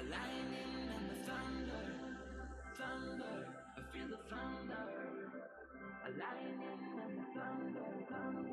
lightning and the thunder, thunder. I feel the thunder. A lightning and the thunder, thunder.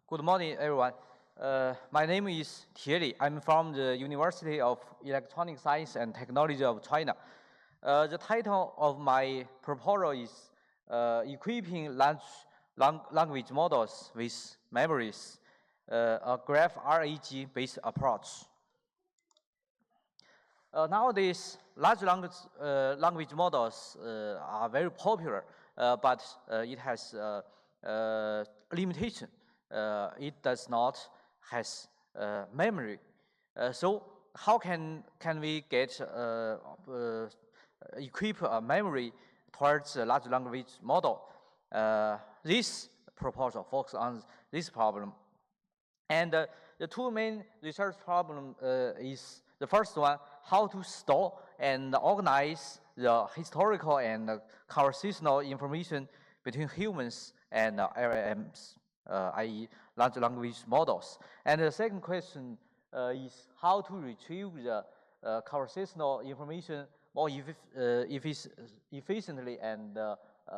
Good morning, everyone. My name is Li. I'm from the University of Electronic Science and Technology of China. The title of my proposal is Equipping Large Language Models with Memories, a graph RAG-based approach. Nowadays, large language models are very popular, but it has limitation. It does not has memory. So how can we get equip a memory towards a large language model? This proposal focuses on this problem. And the two main research problem is the first one, how to store and organize the historical and conversational information between humans and LLMs, i.e. large language models. And the second question is how to retrieve the conversational information more efficiently and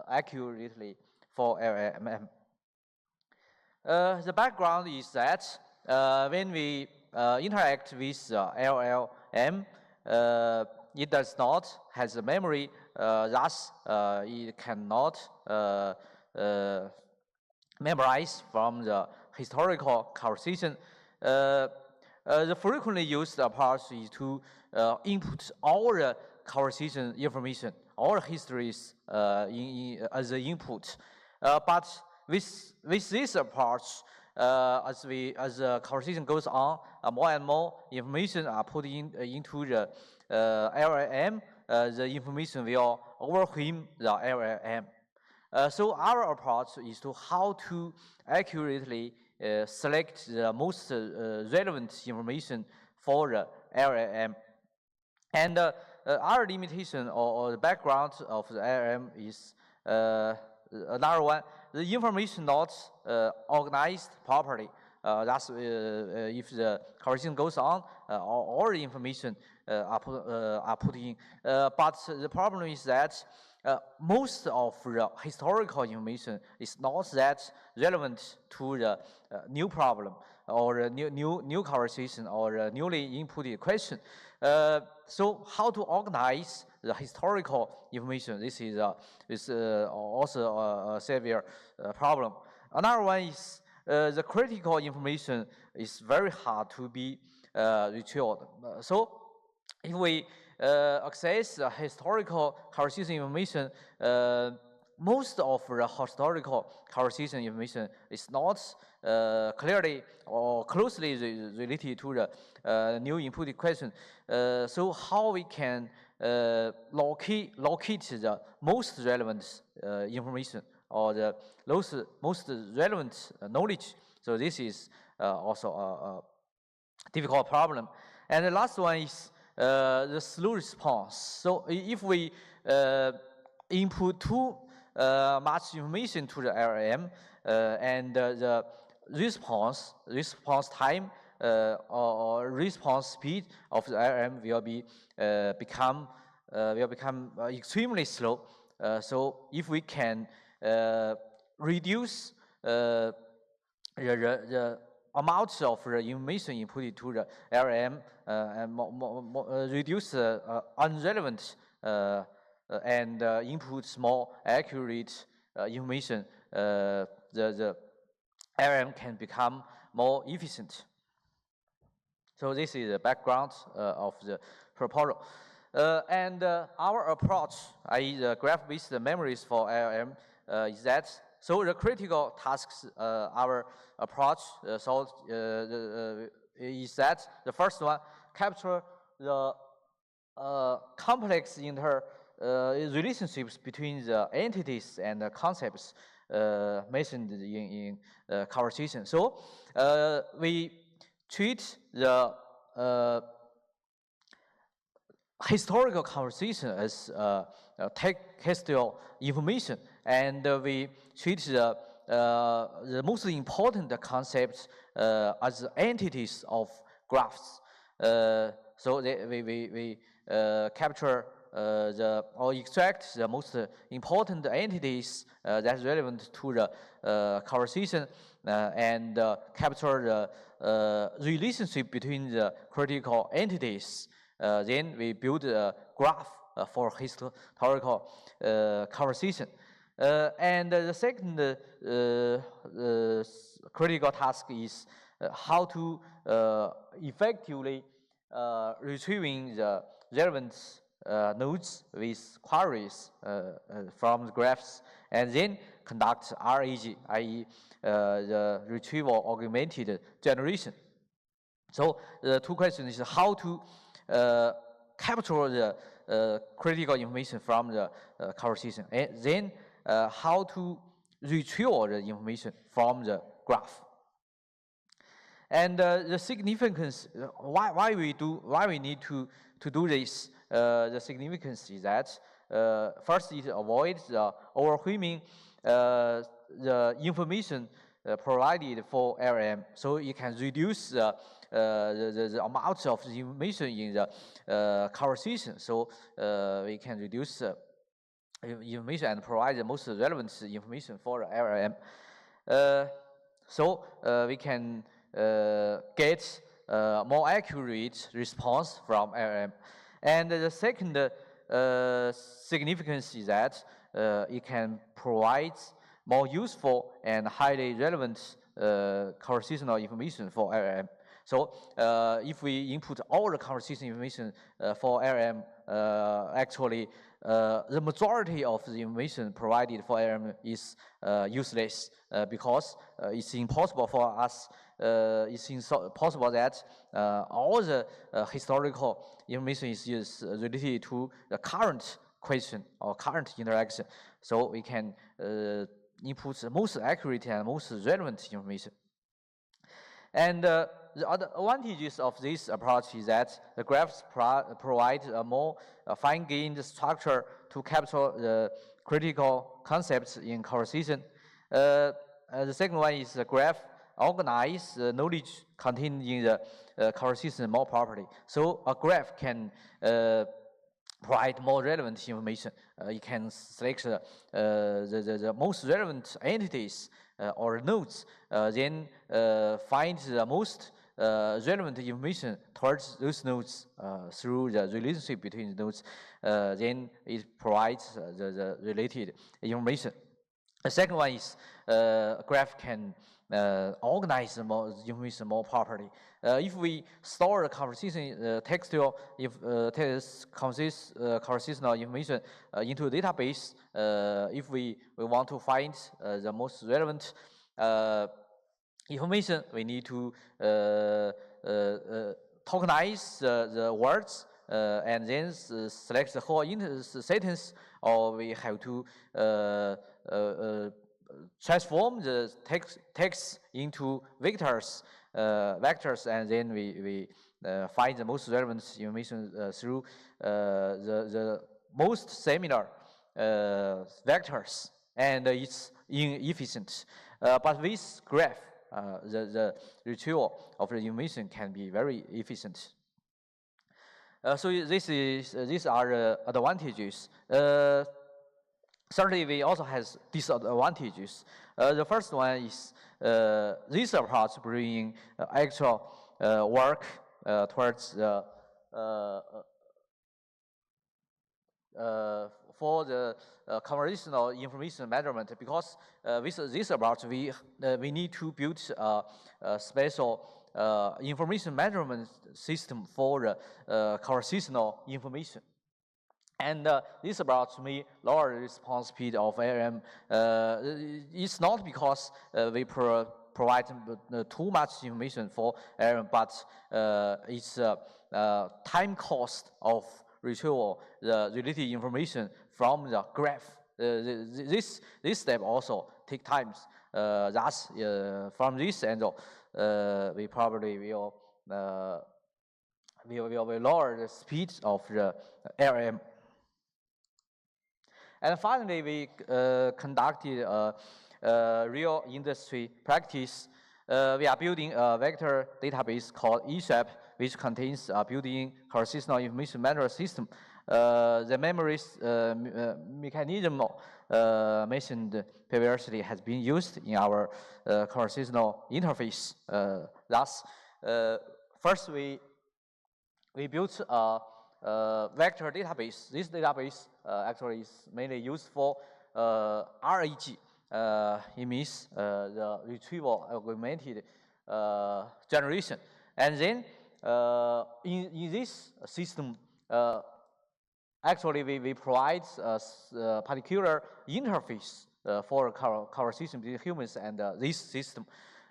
accurately for LLM. The background is that when we interact with LLM, it does not has a memory, thus it cannot memorize from the historical conversation. The frequently used approach is to input all the conversation information, all histories as the input. But with this approach, as the conversation goes on, more and more information are put into the LLM. The information will overwhelm the LLM. So our approach is to how to accurately select the most relevant information for the LLM. And our limitation or the background of the LLM is another one. The information not organized properly. That's if the conversation goes on, all the information are put in. But the problem is that most of the historical information is not that relevant to the new problem or new conversation or newly inputted question. So how to organize the historical information? This is also a severe problem. Another one is the critical information is very hard to be retrieved. So if we access historical conversation information, most of the historical conversation information is not clearly or closely related to the new input question. So how we can locate the most relevant information or the most relevant knowledge. So this is also a difficult problem. And the last one is the slow response. So if we input too much information to the LLM, and the response time or response speed of the LLM will become extremely slow. So if we can reduce the amount of the information input to the LLM and reduce unrelevant and inputs more accurate information, the LLM can become more efficient. So this is the background of the proposal. And our approach, i.e. the graph-based memories for LLM, is that so the critical tasks our approach is that the first one, capture the complex relationships between the entities and the concepts mentioned in conversation. So we treat the historical conversation as textual information, and we treat the most important concepts as entities of graphs. So we capture or extract the most important entities that's relevant to the conversation, and capture the relationship between the critical entities. Then we build a graph for historical conversation. And the second critical task is how to effectively retrieving the relevant nodes with queries from the graphs, and then conduct RAG, i.e. The retrieval augmented generation. So the two questions is how to capture the critical information from the conversation, and then how to retrieve the information from the graph. And the significance, why we need to do this, the significance is that first it avoids the overwhelming the information provided for LLM, so it can reduce the amount of information in the conversation. So we can reduce information and provide the most relevant information for the LLM. So we can get more accurate response from LLM. And the second significance is that it can provide more useful and highly relevant conversational information for LLM. So if we input all the conversation information for LLM, actually the majority of the information provided for LLM is useless because it's impossible for us. It's impossible that all the historical information is related to the current question or current interaction. So we can input the most accurate and most relevant information. And the other advantages of this approach is that the graphs provide a more fine-grained structure to capture the critical concepts in conversation. The second one is the graph organize the knowledge contained in the conversation more properly. So a graph can provide more relevant information. You can select the most relevant entities or nodes, then find the most relevant information towards those nodes through the relationship between the nodes. Then it provides the related information. The second one is a graph can organize more information more properly. If we store the conversation textual, if conversational information into a database, if we want to find the most relevant information, we need to tokenize the words and then select the whole sentence, or we have to transform the text into vectors, and then we find the most relevant information through the most similar vectors, and it's inefficient. But with graph, the retrieval of the information can be very efficient. So these are the advantages. Certainly, we also has disadvantages. The first one is this approach bringing actual work towards the for the conversational information measurement, because with this approach we need to build a special information measurement system for conversational information. And this approach may lower the response speed of ARM. It's not because we provide too much information for ARM, but it's time cost of retrieval the related information from the graph. This step also take time. Thus, from this angle, we probably will lower the speed of the ARM. And finally, we conducted a real industry practice. We are building a vector database called eShap, which contains a built-in conversational information management system. The memory mechanism mentioned previously has been used in our conversational interface. Thus, first we built a vector database. This database actually is mainly used for RAG. It means the retrieval augmented generation. And then in this system, actually we provide a particular interface for conversation between humans and this system.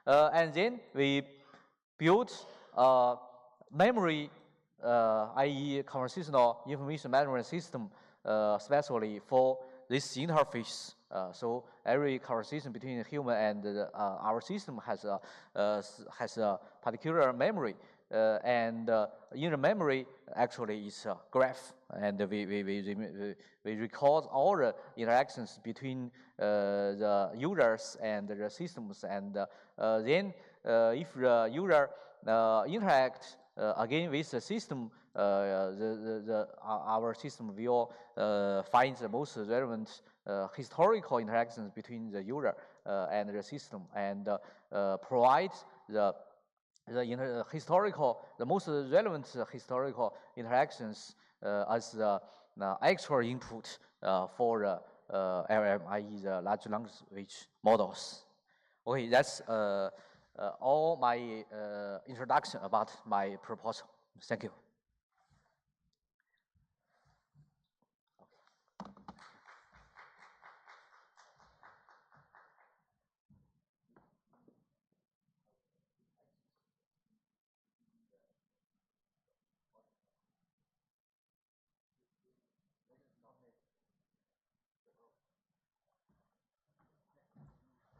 And then we built a memory, i.e. conversational information management system, especially for this interface. So every conversation between a human and our system has a particular memory, and in the memory actually is a graph, and we record all the interactions between the users and the systems, and then if the user interact again with the system, our system will find the most relevant historical interactions between the user and the system, and provide the most relevant historical interactions as the actual input for LLM, i.e. the large language models. Okay, that's all my introduction about my proposal. Thank you.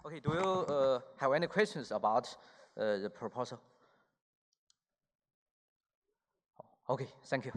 Okay, do you have any questions about the proposal? Okay, thank you.